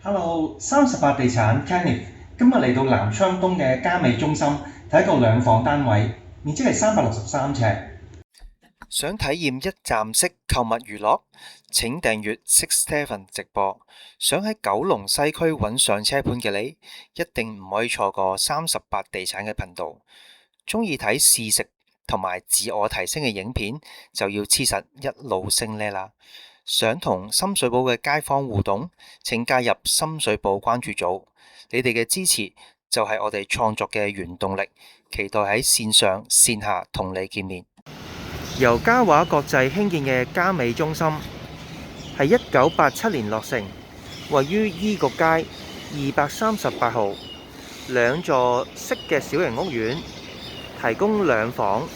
Hello，38地產 Kenneth，今日嚟到南昌東嘅嘉美中心睇一個兩房單位，面積係363尺。想體驗一站式購物娛樂？請訂閱 Six Seven 直播。想喺九龍西區揾上車盤嘅你，一定唔可以錯過38地產嘅頻道。鍾意睇試食同埋自我提升嘅影片，就要黐實一路升呢啦。想同深水埗嘅街坊互動，請加入深水埗關注組。你哋嘅支持就係我哋創作嘅原動力，期待喺線上線下同你見面。由嘉華國際興建嘅嘉美中心係1987年落成，位於醫局街238號，兩座式嘅小型屋苑，提供兩房、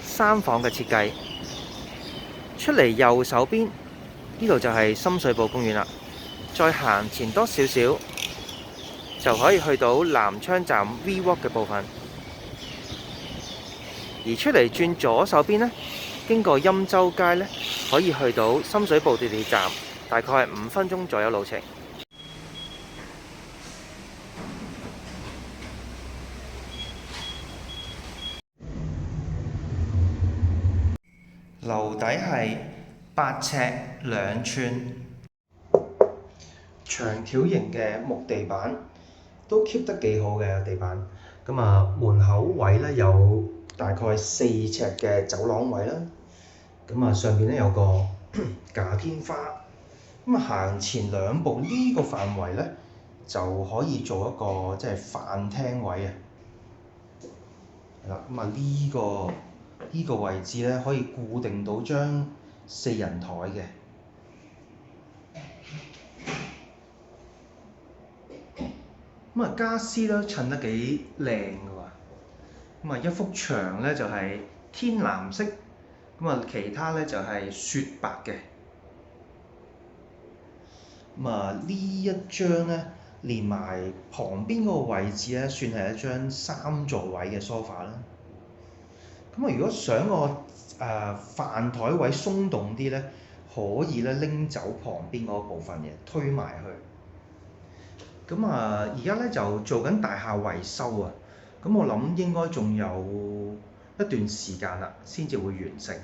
三房嘅設計。出嚟右手邊呢度就係深水埗公園啦，再行前多少少就可以去到南昌站 V Walk 嘅部分。而出嚟轉左手邊呢，經過欽州街呢，可以去到深水埗地鐵站，大概係5分鐘左右路程。樓底係8尺2寸，長條形嘅木地板，都 keep 得幾好嘅地板。咁啊，門口位呢有大概4尺嘅走廊位啦。咁啊，上邊咧有個假天花，咁啊行前2步呢個範圍咧就可以做一個即係飯廳位啊。係啦，咁啊呢個位置咧可以固定到張4人台嘅。咁啊傢俬都襯得幾靚㗎喎。咁啊一幅牆咧就係天藍色。咁啊，其他咧就係雪白嘅。咁啊，呢一張咧，連埋旁邊嗰個位置咧，算係一張3座位嘅 sofa 啦。咁啊，如果想個飯台位鬆動啲咧，可以咧拎走旁邊嗰部分嘅，推埋去。咁啊，而家咧就做緊大廈維修啊。咁我諗應該仲有一段時間啦，先至會完成。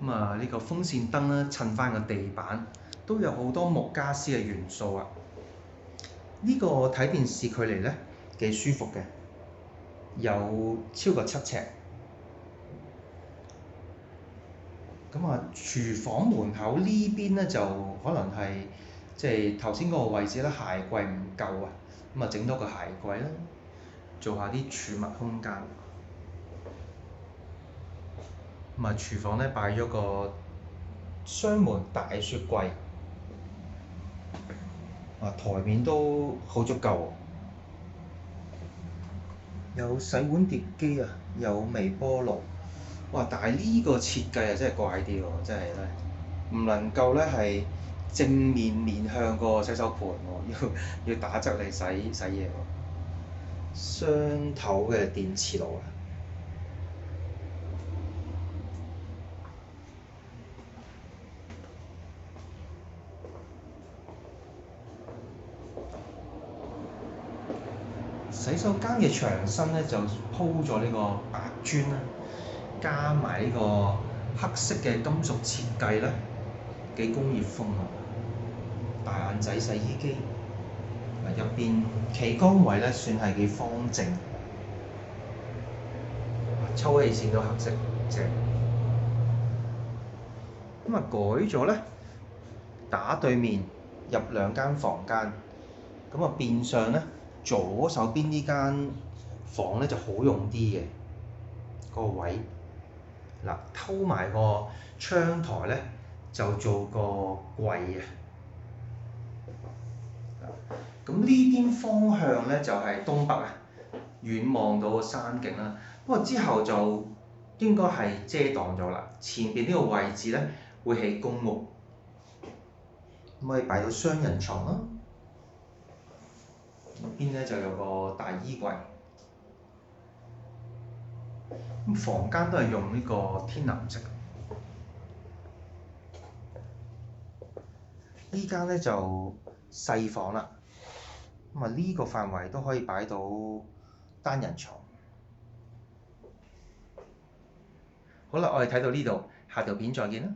咁啊，呢個風扇燈咧襯翻個地板，都有好多木傢俬嘅元素啊！呢個睇電視距離咧幾舒服嘅，有超過7尺。咁啊，廚房門口呢邊咧就可能係即係頭先嗰個位置咧，鞋櫃唔夠啊，咁啊整多個鞋櫃啦，做下啲儲物空間。咁啊，廚房咧擺咗個雙門大雪櫃，啊台面都好足夠喎，有洗碗碟機啊，有微波爐。哇！但係呢個設計啊，真係怪啲喎，真係咧，唔能夠咧係正面面向個洗手盤喎，要打側嚟洗嘢喎。雙頭嘅電磁爐啊！洗手間嘅牆身咧就鋪咗呢個白磚啦，加埋呢個黑色嘅金屬設計咧，幾工業風啊！大眼仔洗衣機，入邊企缸位咧算係幾方正，抽氣扇都黑色，正。咁啊改咗咧，打對面入2間房間，咁啊變相咧左手邊呢間房咧就好用啲嘅個位。嗱，偷埋個窗台咧就做個櫃啊！咁呢邊方向咧就係東北啊，遠望到個山景啦。不過之後就應該係遮擋咗啦。前邊呢個位置咧會起公屋，咁可以擺到雙人床啦。呢邊咧就有個大衣櫃。咁房間都係用呢個天藍色。呢間咧就細房啦，咁啊呢個範圍都可以擺到單人床。好啦，我哋睇到呢度，下條片再見啦。